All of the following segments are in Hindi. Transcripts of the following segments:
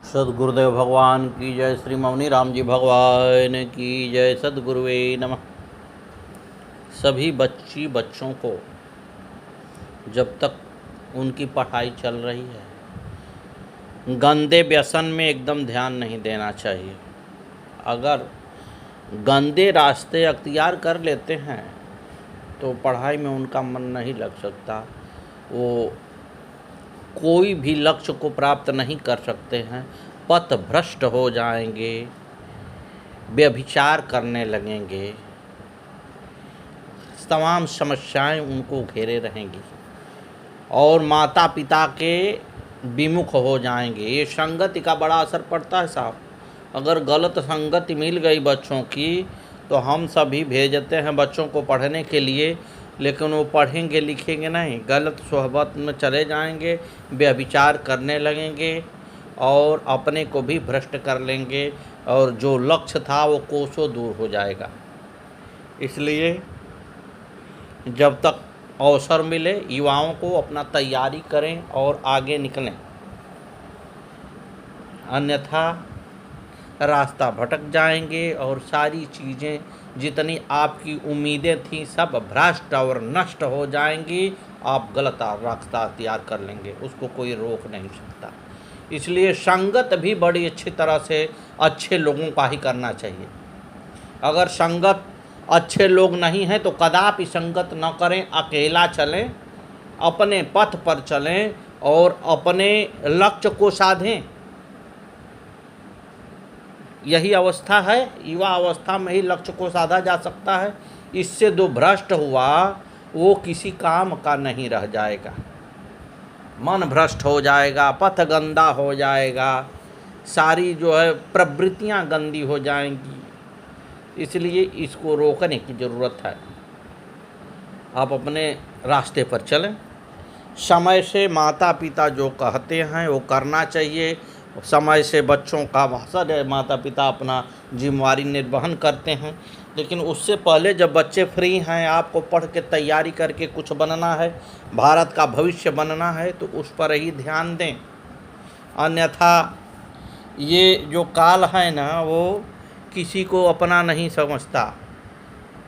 सद्गुरुदेव भगवान की जय। श्री मौनी राम जी भगवान की जय। सद्गुरुवे नमः। सभी बच्चों को जब तक उनकी पढ़ाई चल रही है गंदे व्यसन में एकदम ध्यान नहीं देना चाहिए। अगर गंदे रास्ते अख्तियार कर लेते हैं तो पढ़ाई में उनका मन नहीं लग सकता, वो कोई भी लक्ष्य को प्राप्त नहीं कर सकते हैं, पथ भ्रष्ट हो जाएंगे, व्यभिचार करने लगेंगे, तमाम समस्याएं उनको घेरे रहेंगी और माता पिता के विमुख हो जाएंगे। ये संगति का बड़ा असर पड़ता है साहब। अगर गलत संगति मिल गई बच्चों की तो हम सभी भेजते हैं बच्चों को पढ़ने के लिए, लेकिन वो पढ़ेंगे लिखेंगे नहीं, गलत सोहबत में चले जाएंगे, व्यभिचार करने लगेंगे और अपने को भी भ्रष्ट कर लेंगे और जो लक्ष्य था वो कोसों दूर हो जाएगा। इसलिए जब तक अवसर मिले युवाओं को अपना तैयारी करें और आगे निकलें, अन्यथा रास्ता भटक जाएंगे और सारी चीज़ें जितनी आपकी उम्मीदें थीं सब भ्रष्ट और नष्ट हो जाएंगी। आप गलत रास्ता तैयार कर लेंगे, उसको कोई रोक नहीं सकता। इसलिए संगत भी बड़ी अच्छी तरह से अच्छे लोगों का ही करना चाहिए। अगर संगत अच्छे लोग नहीं हैं तो कदापि संगत न करें, अकेला चलें, अपने पथ पर चलें और अपने लक्ष्य को साधें। यही अवस्था है, युवा अवस्था में ही लक्ष्य को साधा जा सकता है। इससे जो भ्रष्ट हुआ वो किसी काम का नहीं रह जाएगा, मन भ्रष्ट हो जाएगा, पथ गंदा हो जाएगा, सारी जो है प्रवृत्तियां गंदी हो जाएंगी। इसलिए इसको रोकने की ज़रूरत है। आप अपने रास्ते पर चलें, समय से माता पिता जो कहते हैं वो करना चाहिए। समय से बच्चों का भाषण है, माता पिता अपना जिम्मेवारी निर्वहन करते हैं, लेकिन उससे पहले जब बच्चे फ्री हैं, आपको पढ़ के तैयारी करके कुछ बनना है, भारत का भविष्य बनना है, तो उस पर ही ध्यान दें। अन्यथा ये जो काल है ना वो किसी को अपना नहीं समझता,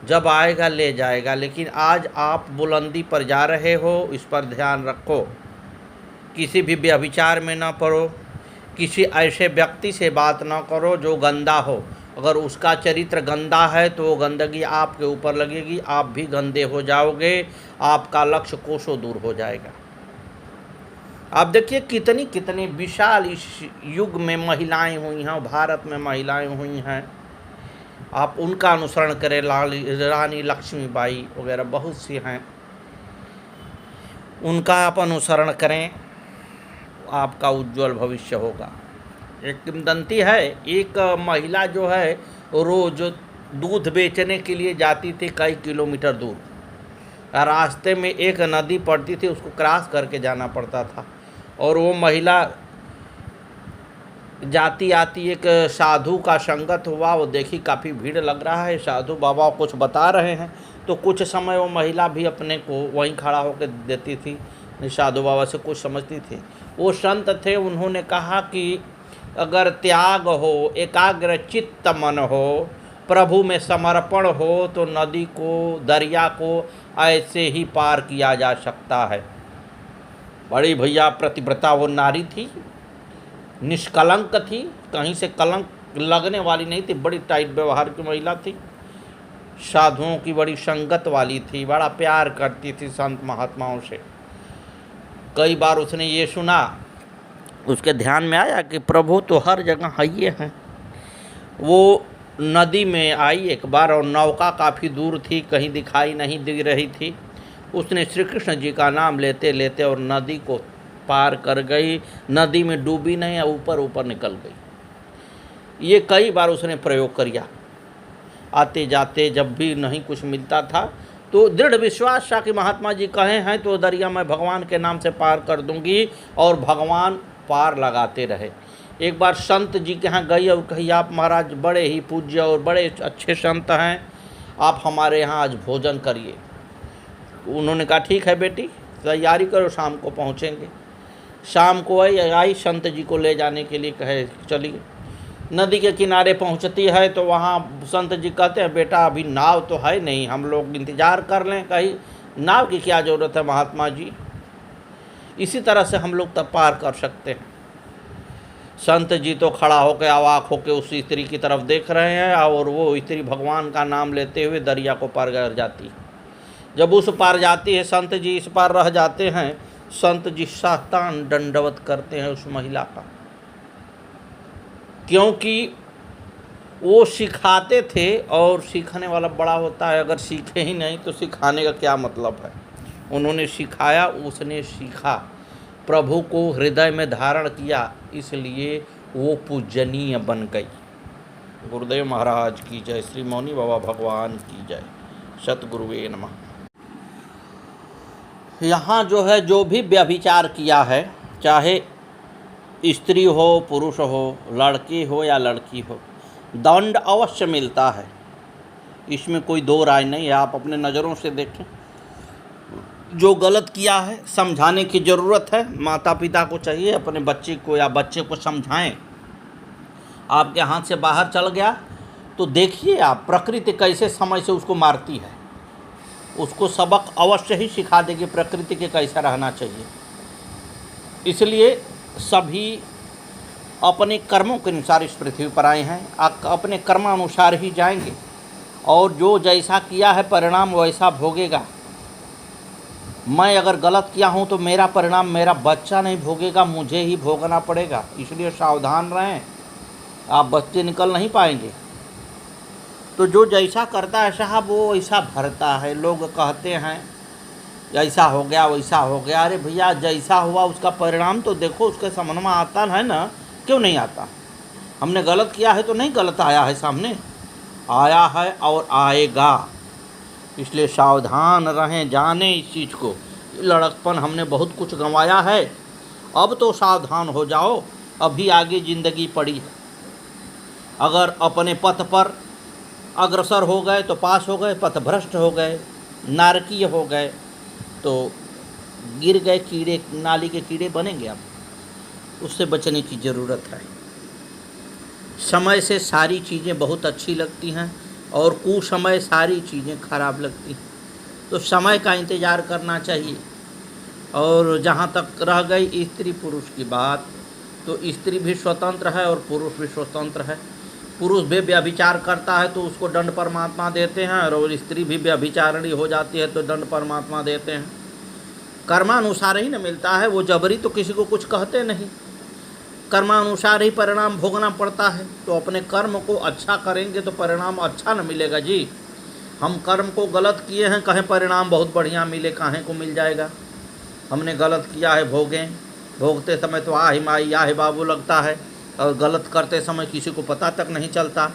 जब आएगा ले जाएगा। लेकिन आज आप बुलंदी पर जा रहे हो, इस पर ध्यान रखो। किसी भी व्यभिचार में ना पड़ो, किसी ऐसे व्यक्ति से बात ना करो जो गंदा हो। अगर उसका चरित्र गंदा है तो वो गंदगी आपके ऊपर लगेगी, आप भी गंदे हो जाओगे, आपका लक्ष्य कोसों दूर हो जाएगा। आप देखिए कितनी कितनी विशाल इस युग में महिलाएं हुई हैं, भारत में महिलाएं हुई हैं। आप उनका अनुसरण करें, रानी लक्ष्मीबाई वगैरह बहुत सी हैं, उनका आप अनुसरण करें, आपका उज्जवल भविष्य होगा। एक किंवदंती है, एक महिला जो है रोज दूध बेचने के लिए जाती थी कई किलोमीटर दूर। रास्ते में एक नदी पड़ती थी, उसको क्रॉस करके जाना पड़ता था। और वो महिला जाती आती एक साधु का संगत हुआ, वो देखी काफ़ी भीड़ लग रहा है, साधु बाबा कुछ बता रहे हैं, तो कुछ समय वो महिला भी अपने को वहीं खड़ा होकर देती थी, साधु बाबा से कुछ समझती थी। वो संत थे, उन्होंने कहा कि अगर त्याग हो, एकाग्र चित्त मन हो, प्रभु में समर्पण हो तो नदी को, दरिया को ऐसे ही पार किया जा सकता है। बड़ी भैया प्रतिव्रता वो नारी थी, निष्कलंक थी, कहीं से कलंक लगने वाली नहीं थी, बड़ी टाइट व्यवहार की महिला थी, साधुओं की बड़ी संगत वाली थी, बड़ा प्यार करती थी संत महात्माओं से। कई बार उसने ये सुना, उसके ध्यान में आया कि प्रभु तो हर जगह है ये हैं। वो नदी में आई एक बार और नौका काफ़ी दूर थी, कहीं दिखाई नहीं दे रही थी। उसने श्री कृष्ण जी का नाम लेते लेते और नदी को पार कर गई, नदी में डूबी नहीं, ऊपर ऊपर निकल गई। ये कई बार उसने प्रयोग किया। आते जाते जब भी नहीं कुछ मिलता था तो दृढ़ विश्वास था कि महात्मा जी कहे हैं तो दरिया मैं भगवान के नाम से पार कर दूंगी, और भगवान पार लगाते रहे। एक बार संत जी के यहाँ गई और कही, आप महाराज बड़े ही पूज्य और बड़े अच्छे संत हैं, आप हमारे यहाँ आज भोजन करिए। उन्होंने कहा ठीक है बेटी, तैयारी करो, शाम को पहुँचेंगे। शाम को आई संत जी को ले जाने के लिए, कहे चलिए। नदी के किनारे पहुंचती है तो वहाँ संत जी कहते हैं बेटा अभी नाव तो है नहीं, हम लोग इंतज़ार कर लें। कहीं नाव की क्या ज़रूरत है महात्मा जी, इसी तरह से हम लोग तब पार कर सकते हैं। संत जी तो खड़ा होकर अवाक होकर उस स्त्री की तरफ देख रहे हैं और वो स्त्री भगवान का नाम लेते हुए दरिया को पार कर जाती है। जब उस पार जाती है, संत जी इस पार रह जाते हैं। संत जी साष्टांग दंडवत करते हैं उस महिला का, क्योंकि वो सिखाते थे और सीखने वाला बड़ा होता है। अगर सीखे ही नहीं तो सिखाने का क्या मतलब है। उन्होंने सिखाया, उसने सीखा, प्रभु को हृदय में धारण किया, इसलिए वो पूजनीय बन गई। गुरुदेव महाराज की जय, श्री मौनी बाबा भगवान की जय, सतगुरुवे नमः। यहाँ जो है, जो भी व्यभिचार किया है, चाहे स्त्री हो पुरुष हो, लड़की हो या लड़की हो, दंड अवश्य मिलता है, इसमें कोई दो राय नहीं है। आप अपने नज़रों से देखें, जो गलत किया है समझाने की ज़रूरत है। माता पिता को चाहिए अपने बच्चे को या बच्चे को समझाएं। आपके हाथ से बाहर चल गया तो देखिए आप प्रकृति कैसे समय से उसको मारती है, उसको सबक अवश्य ही सिखा देगी प्रकृति के कैसा रहना चाहिए। इसलिए सभी अपने कर्मों के अनुसार इस पृथ्वी पर आए हैं, अपने कर्मानुसार ही जाएंगे और जो जैसा किया है परिणाम वैसा भोगेगा। मैं अगर गलत किया हूँ तो मेरा परिणाम मेरा बच्चा नहीं भोगेगा, मुझे ही भोगना पड़ेगा। इसलिए सावधान रहें, आप बच्चे निकल नहीं पाएंगे। तो जो जैसा करता है साहब वो ऐसा भरता है। लोग कहते हैं ऐसा हो गया वैसा हो गया। अरे भैया, जैसा हुआ उसका परिणाम तो देखो, उसके समझ में आता है ना, क्यों नहीं आता। हमने गलत किया है तो नहीं गलत आया है, सामने आया है और आएगा। इसलिए सावधान रहें, जाने इस चीज़ को। लड़कपन हमने बहुत कुछ गंवाया है, अब तो सावधान हो जाओ, अभी आगे ज़िंदगी पड़ी है। अगर अपने पथ पर अग्रसर हो गए तो पास हो गए, पथभ्रष्ट हो गए, नारकीय हो गए तो गिर गए, कीड़े नाली के कीड़े बनेंगे। अब उससे बचने की ज़रूरत है। समय से सारी चीज़ें बहुत अच्छी लगती हैं और कुसमय सारी चीज़ें खराब लगती हैं। तो समय का इंतज़ार करना चाहिए। और जहाँ तक रह गई स्त्री पुरुष की बात, तो स्त्री भी स्वतंत्र है और पुरुष भी स्वतंत्र है। पुरुष भी व्यभिचार करता है तो उसको दंड परमात्मा देते हैं, और स्त्री भी व्यभिचारिणी हो जाती है तो दंड परमात्मा देते हैं। कर्मानुसार ही न मिलता है, वो जबरी तो किसी को कुछ कहते नहीं, कर्मानुसार ही परिणाम भोगना पड़ता है। तो अपने कर्म को अच्छा करेंगे तो परिणाम अच्छा न मिलेगा जी। हम कर्म को गलत किए हैं, कहें परिणाम बहुत बढ़िया मिले, काहे को मिल जाएगा। हमने गलत किया है, भोगें, भोगते समय तो आही माई आही बाबू लगता है, और गलत करते समय किसी को पता तक नहीं चलता।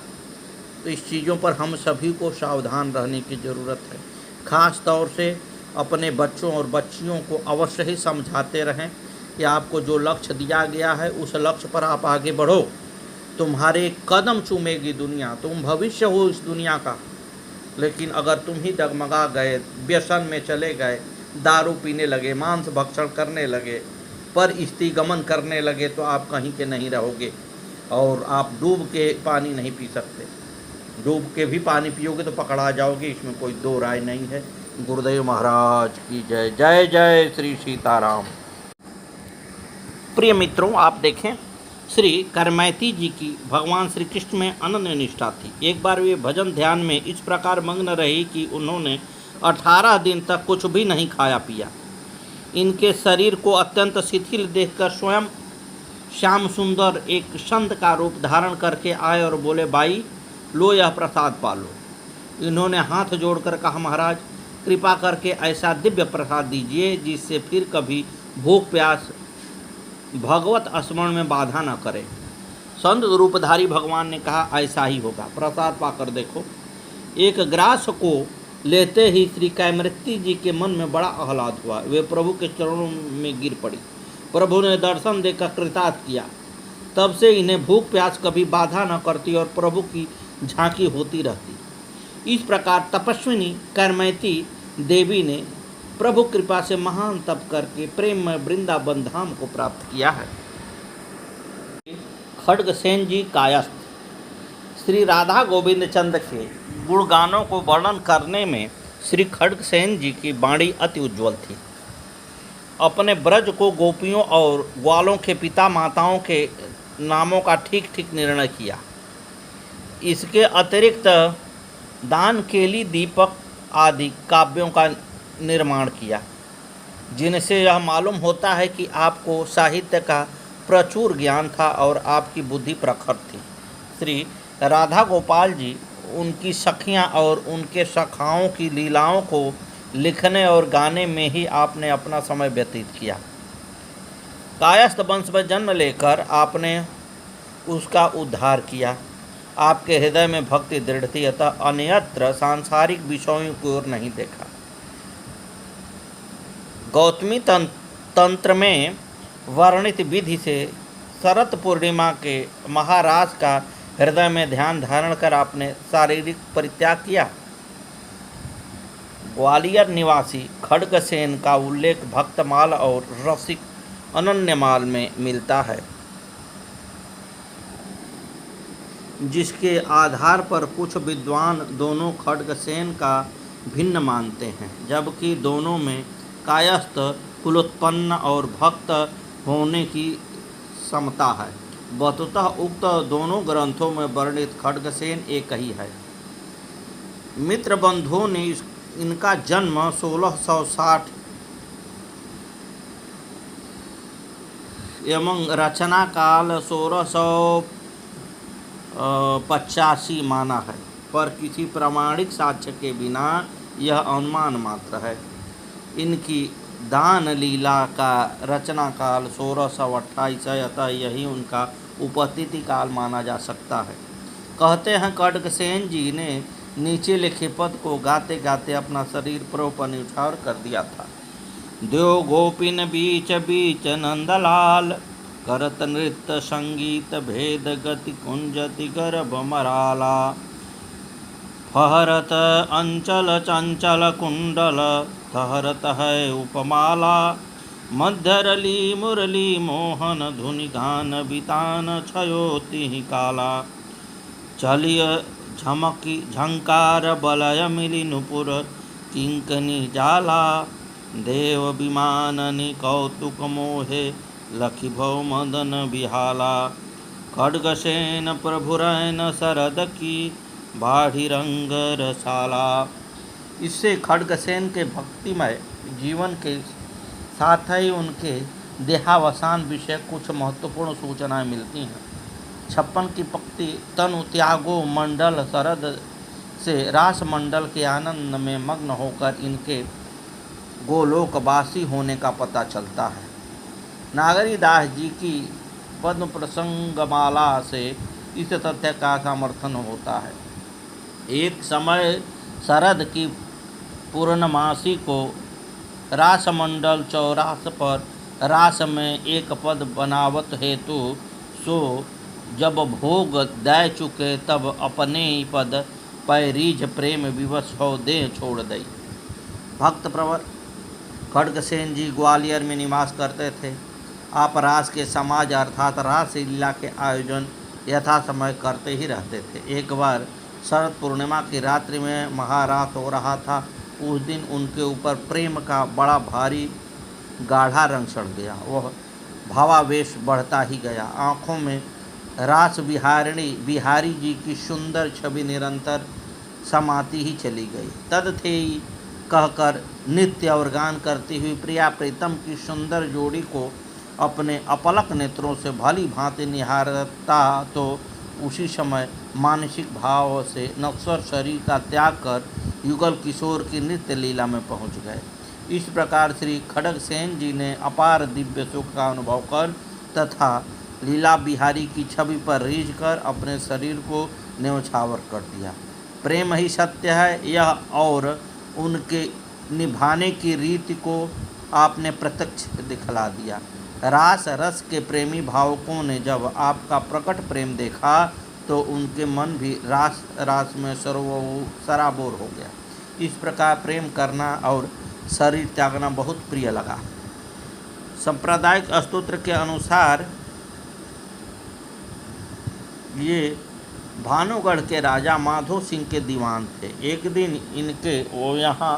तो इस चीज़ों पर हम सभी को सावधान रहने की ज़रूरत है। ख़ास तौर से अपने बच्चों और बच्चियों को अवश्य ही समझाते रहें कि आपको जो लक्ष्य दिया गया है उस लक्ष्य पर आप आगे बढ़ो। तुम्हारे कदम चूमेगी दुनिया, तुम भविष्य हो इस दुनिया का। लेकिन अगर तुम ही डगमगा गए, व्यसन में चले गए, दारू पीने लगे, मांस भक्षण करने लगे, पर स्त्रीगमन करने लगे, तो आप कहीं के नहीं रहोगे और आप डूब के पानी नहीं पी सकते। डूब के भी पानी पियोगे तो पकड़ा जाओगे, इसमें कोई दो राय नहीं है। गुरुदेव महाराज की जय। जय जय श्री सीताराम। प्रिय मित्रों, आप देखें, श्री करमैती जी की भगवान श्री कृष्ण में अनन्य निष्ठा थी। एक बार वे भजन ध्यान में इस प्रकार मग्न रही कि उन्होंने 18 दिन तक कुछ भी नहीं खाया पिया। इनके शरीर को अत्यंत शिथिल देखकर स्वयं श्याम सुंदर एक संत का रूप धारण करके आए और बोले, भाई लो यह प्रसाद पालो। इन्होंने हाथ जोड़कर कहा, महाराज कृपा करके ऐसा दिव्य प्रसाद दीजिए जिससे फिर कभी भूख प्यास भगवत स्मरण में बाधा न करे। संत रूपधारी भगवान ने कहा, ऐसा ही होगा, प्रसाद पाकर देखो। एक ग्रास को लेते ही श्री कैमृति जी के मन में बड़ा आह्लाद हुआ। वे प्रभु के चरणों में गिर पड़ी। प्रभु ने दर्शन देकर कृतार्थ किया। तब से इन्हें भूख प्यास कभी बाधा न करती और प्रभु की झांकी होती रहती। इस प्रकार तपस्विनी कैमृति देवी ने प्रभु कृपा से महान तप करके प्रेम में वृंदावन धाम को प्राप्त किया है। खड्गसेन जी कायस्थ। श्री राधा गोविंद चंद्र के गुणगानों को वर्णन करने में श्री खड्गसेन जी की वाणी अति उज्ज्वल थी। अपने ब्रज को गोपियों और ग्वालों के पिता माताओं के नामों का ठीक ठीक निर्णय किया। इसके अतिरिक्त दान केली दीपक आदि काव्यों का निर्माण किया, जिनसे यह मालूम होता है कि आपको साहित्य का प्रचुर ज्ञान था और आपकी बुद्धि प्रखर थी। श्री राधा गोपाल जी, उनकी सखियां और उनके सखाओं की लीलाओं को लिखने और गाने में ही आपने अपना समय व्यतीत किया। कायस्थ वंश में जन्म लेकर आपने उसका उद्धार किया। आपके हृदय में भक्ति दृढ़ थी, अतः अन्यत्र सांसारिक विषयों की ओर नहीं देखा। गौतमी तंत्र में वर्णित विधि से शरत पूर्णिमा के महाराज का हृदय में ध्यान धारण कर आपने शारीरिक परित्याग किया। ग्वालियर निवासी खड्गसेन का उल्लेख भक्तमाल और रसिक अनन्यमाल में मिलता है, जिसके आधार पर कुछ विद्वान दोनों खड्गसेन का भिन्न मानते हैं, जबकि दोनों में कायस्थ कुलोत्पन्न और भक्त होने की समता है। वस्तुतः उक्त दोनों ग्रंथों में वर्णित खड्गसेन एक ही है। मित्र बंधुओं ने इनका जन्म 1660 एवं रचना काल 1685 माना है, पर किसी प्रामाणिक साक्ष्य के बिना यह अनुमान मात्र है। इनकी दान लीला का रचना काल 1628 है, अतः यही उनका उपस्थिति काल माना जा सकता है। कहते हैं खड्गसेन जी ने नीचे लिखे पद को गाते गाते अपना शरीर प्रभु पर न्यौछावर कर दिया था। दो गोपिन बीच बीच नंदलाल, करत नृत्य संगीत भेद गति कुंजति गर्भ मराला। फहरत अंचल चंचल कुंडल, ठहरत है उपमाला। मध्यरली मुरली मोहन धुनि गान बितान छयोति काला। चलिय झमकी झंकार बलय मिली नुपुर किंकनी जाला। देव विमाननि कौतुक मोहे लखि भव मदन बिहाला। खड्गसेन प्रभुरैन शरद की बाढ़ी रंग रसाला। इससे खड्गसेन के भक्तिमय जीवन के साथ ही उनके देहावसान विषय कुछ महत्वपूर्ण सूचनाएं मिलती हैं। 56 की पंक्ति तनु त्यागो मंडल शरद से रास मंडल के आनंद में मग्न होकर इनके गोलोकवासी होने का पता चलता है। नागरी दास जी की पद्म प्रसंगमाला से इस तथ्य का समर्थन होता है। एक समय शरद की पूर्णमासी को रासमंडल चौरास पर रास में एक पद बनावत हेतु सो जब भोग दे चुके, तब अपने ही पद पैरीज प्रेम विवश हो देह छोड़ दई। भक्त प्रवर खड्गसेन जी ग्वालियर में निवास करते थे। आप रास के समाज अर्थात रास लीला के आयोजन यथा समय करते ही रहते थे। एक बार शरद पूर्णिमा की रात्रि में महारास हो रहा था। उस दिन उनके ऊपर प्रेम का बड़ा भारी गाढ़ा रंग चढ़ गया। वह भावावेश बढ़ता ही गया। आँखों में रास बिहारी जी की सुंदर छवि निरंतर समाती ही चली गई। तदथेई कहकर नृत्य और गान करती हुई प्रिया प्रीतम की सुंदर जोड़ी को अपने अपलक नेत्रों से भली भांति निहारता तो उसी समय मानसिक भाव से नश्वर शरीर का त्याग कर युगल किशोर की नृत्य लीला में पहुंच गए। इस प्रकार श्री खड्गसेन जी ने अपार दिव्य सुख का अनुभव कर तथा लीला बिहारी की छवि पर रीझ कर अपने शरीर को न्यौछावर कर दिया। प्रेम ही सत्य है यह और उनके निभाने की रीति को आपने प्रत्यक्ष दिखला दिया। रास रस के प्रेमी भावकों ने जब आपका प्रकट प्रेम देखा तो उनके मन भी रास में सराबोर हो गया। इस प्रकार प्रेम करना और शरीर त्यागना बहुत प्रिय लगा। सांप्रदायिक स्तोत्र के अनुसार ये भानुगढ़ के राजा माधो सिंह के दीवान थे। एक दिन इनके वो यहाँ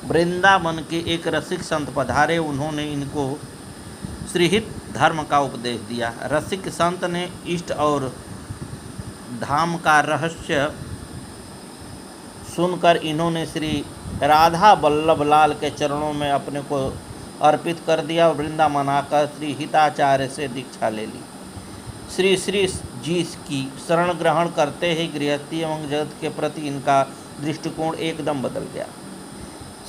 वृंदावन के एक रसिक संत पधारे। उन्होंने इनको श्रीहित धर्म का उपदेश दिया। रसिक संत ने इष्ट और धाम का रहस्य सुनकर इन्होंने श्री राधा वल्लभ लाल के चरणों में अपने को अर्पित कर दिया और वृंदावन आकर श्री हिताचार्य से दीक्षा ले ली। श्री श्री जी की शरण ग्रहण करते ही गृहस्थी एवं जगत के प्रति इनका दृष्टिकोण एकदम बदल गया।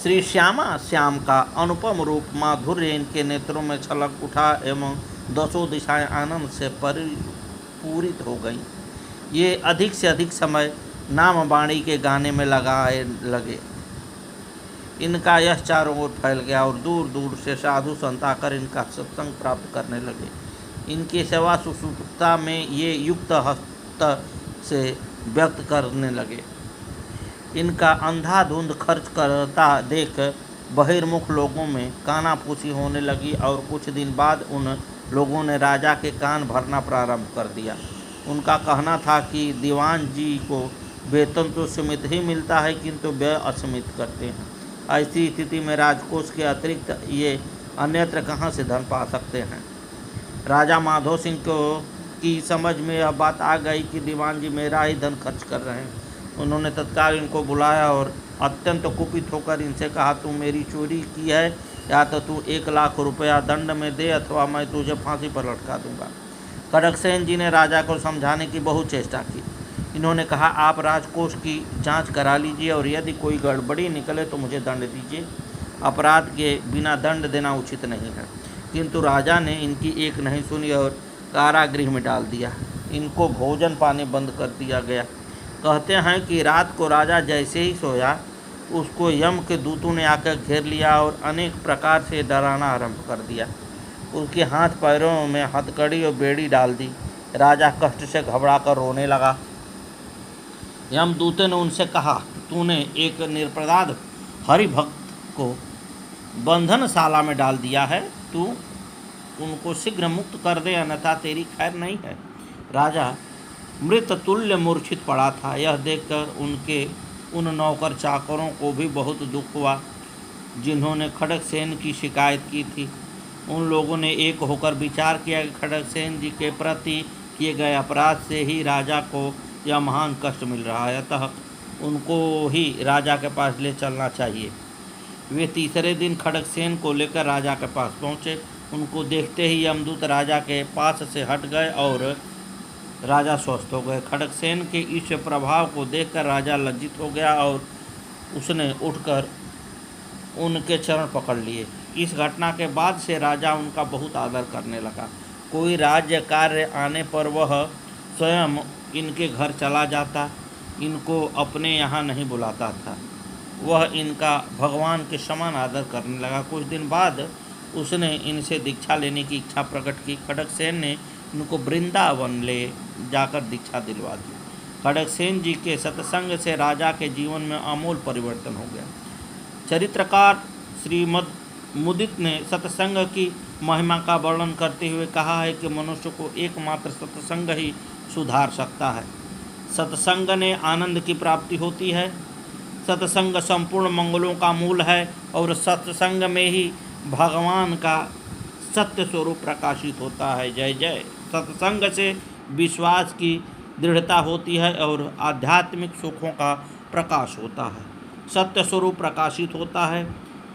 श्री श्यामा श्याम का अनुपम रूप माधुर्य इनके नेत्रों में छलक उठा एवं दसों दिशाएं आनंद से परिपूरित हो गईं। ये अधिक से अधिक समय नाम वाणी के गाने में लगाए लगे। इनका यश चारों ओर फैल गया और दूर दूर से साधु संत आकर इनका सत्संग प्राप्त करने लगे। इनकी सेवा शुश्रूषा में ये युक्त हस्त से व्यक्त करने लगे। इनका अंधाधुंध खर्च करता देख बहिर्मुख लोगों में कानाफूसी होने लगी और कुछ दिन बाद उन लोगों ने राजा के कान भरना प्रारंभ कर दिया। उनका कहना था कि दीवान जी को वेतन तो सीमित ही मिलता है किंतु व्यय असीमित करते हैं। ऐसी स्थिति में राजकोष के अतिरिक्त ये अन्यत्र कहाँ से धन पा सकते हैं। राजा माधो सिंह को की समझ में यह बात आ गई कि दीवान जी मेरा ही धन खर्च कर रहे हैं। उन्होंने तत्काल इनको बुलाया और अत्यंत कुपित होकर इनसे कहा, तू मेरी चोरी की है या तो तू 1 लाख रुपया दंड में दे अथवा मैं तुझे फांसी पर लटका दूंगा। खड़गसेन जी ने राजा को समझाने की बहुत चेष्टा की। इन्होंने कहा, आप राजकोष की जांच करा लीजिए और यदि कोई गड़बड़ी निकले तो मुझे दंड दीजिए। अपराध के बिना दंड देना उचित नहीं है। किंतु राजा ने इनकी एक नहीं सुनी और कारागृह में डाल दिया। इनको भोजन पानी बंद कर दिया गया। कहते हैं कि रात को राजा जैसे ही सोया उसको यम के दूतों ने आकर घेर लिया और अनेक प्रकार से डराना आरंभ कर दिया। उसके हाथ पैरों में हथकड़ी और बेड़ी डाल दी। राजा कष्ट से घबराकर रोने लगा। यमदूत ने उनसे कहा, तूने एक निरपराध हरिभक्त को बंधनशाला में डाल दिया है, तू उनको शीघ्र मुक्त कर दे अन्यथा तेरी खैर नहीं है। राजा मृत तुल्य मूर्छित पड़ा था। यह देखकर उनके उन नौकर चाकरों को भी बहुत दुख हुआ जिन्होंने खड़गसेन की शिकायत की थी। उन लोगों ने एक होकर विचार किया कि खड़गसेन जी के प्रति किए गए अपराध से ही राजा को यह महान कष्ट मिल रहा है, अतः उनको ही राजा के पास ले चलना चाहिए। वे तीसरे दिन खड़गसेन को लेकर राजा के पास पहुँचे। उनको देखते ही यमदूत राजा के पास से हट गए और राजा स्वस्थ हो गए। खड़गसेन के इस प्रभाव को देखकर राजा लज्जित हो गया और उसने उठकर उनके चरण पकड़ लिए। इस घटना के बाद से राजा उनका बहुत आदर करने लगा। कोई राज्य कार्य आने पर वह स्वयं इनके घर चला जाता, इनको अपने यहाँ नहीं बुलाता था। वह इनका भगवान के समान आदर करने लगा। कुछ दिन बाद उसने इनसे दीक्षा लेने की इच्छा प्रकट की। खड़गसेन ने इनको वृंदावन ले जाकर दीक्षा दिलवा दी। खड़गसेन जी के सत्संग से राजा के जीवन में आमूल परिवर्तन हो गया। चरित्रकार श्रीमद मुदित ने सत्संग की महिमा का वर्णन करते हुए कहा है कि मनुष्य को एकमात्र सत्संग ही सुधार सकता है। सत्संग ने आनंद की प्राप्ति होती है। सत्संग संपूर्ण मंगलों का मूल है और सत्संग में ही भगवान का सत्य स्वरूप प्रकाशित होता है। जय जय। सत्संग से विश्वास की दृढ़ता होती है और आध्यात्मिक सुखों का प्रकाश होता है। सत्य स्वरूप प्रकाशित होता है।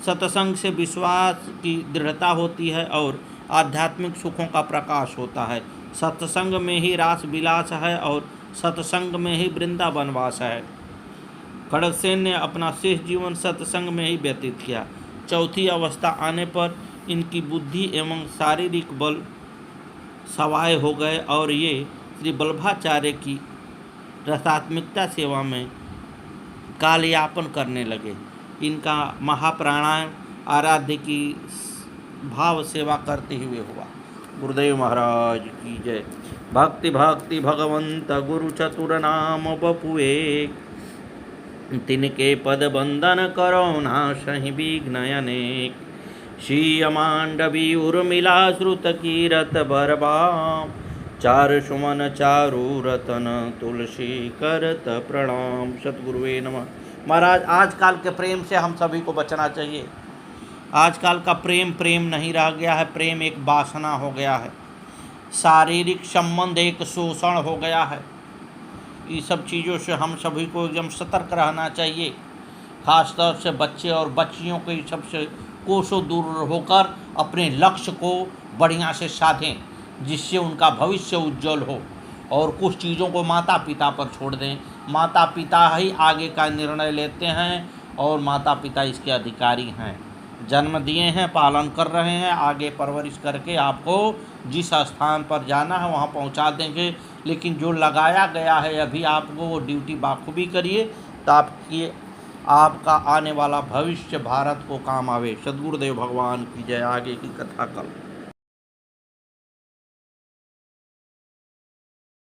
सत्संग से विश्वास की दृढ़ता होती है और आध्यात्मिक सुखों का प्रकाश होता है। सत्संग में ही रास विलास है और सत्संग में ही वृंदावन वास है। खड़गसेन ने अपना शेष जीवन सत्संग में ही व्यतीत किया। चौथी अवस्था आने पर इनकी बुद्धि एवं शारीरिक बल सवाए हो गए और ये श्री वल्लभाचार्य की रसात्मिकता सेवा में कालयापन करने लगे। इनका महाप्राणायाम आराध्य की भाव सेवा करते हुए हुआ। गुरुदेव महाराज की जय। भक्ति भक्ति भगवंत गुरु चतुर नाम बपुए। तिनके पद बंदन करो नाशहि विघ्न अनेक। शीय मांडवी उर्मिला श्रुत कीरत बरबाम। चार सुमन चारु रतन तुलसी करत प्रणाम। सतगुरुवे नमः। महाराज आजकल के प्रेम से हम सभी को बचना चाहिए। आजकल का प्रेम प्रेम नहीं रह गया है, प्रेम एक वासना हो गया है, शारीरिक संबंध एक शोषण हो गया है। ये सब चीज़ों से हम सभी को एकदम सतर्क रहना चाहिए। खासतौर से बच्चे और बच्चियों के सबसे कोसों दूर होकर अपने लक्ष्य को बढ़िया से साधें, जिससे उनका भविष्य उज्जवल हो। और कुछ चीज़ों को माता पिता पर छोड़ दें। माता पिता ही आगे का निर्णय लेते हैं और माता पिता इसके अधिकारी हैं। जन्म दिए हैं, पालन कर रहे हैं, आगे परवरिश करके आपको जिस स्थान पर जाना है वहाँ पहुँचा देंगे। लेकिन जो लगाया गया है अभी आपको वो ड्यूटी बाखूबी करिए, ताकि आपका आने वाला भविष्य भारत को काम आवे। सद्गुरुदेव भगवान की जय। आगे की कथा कल।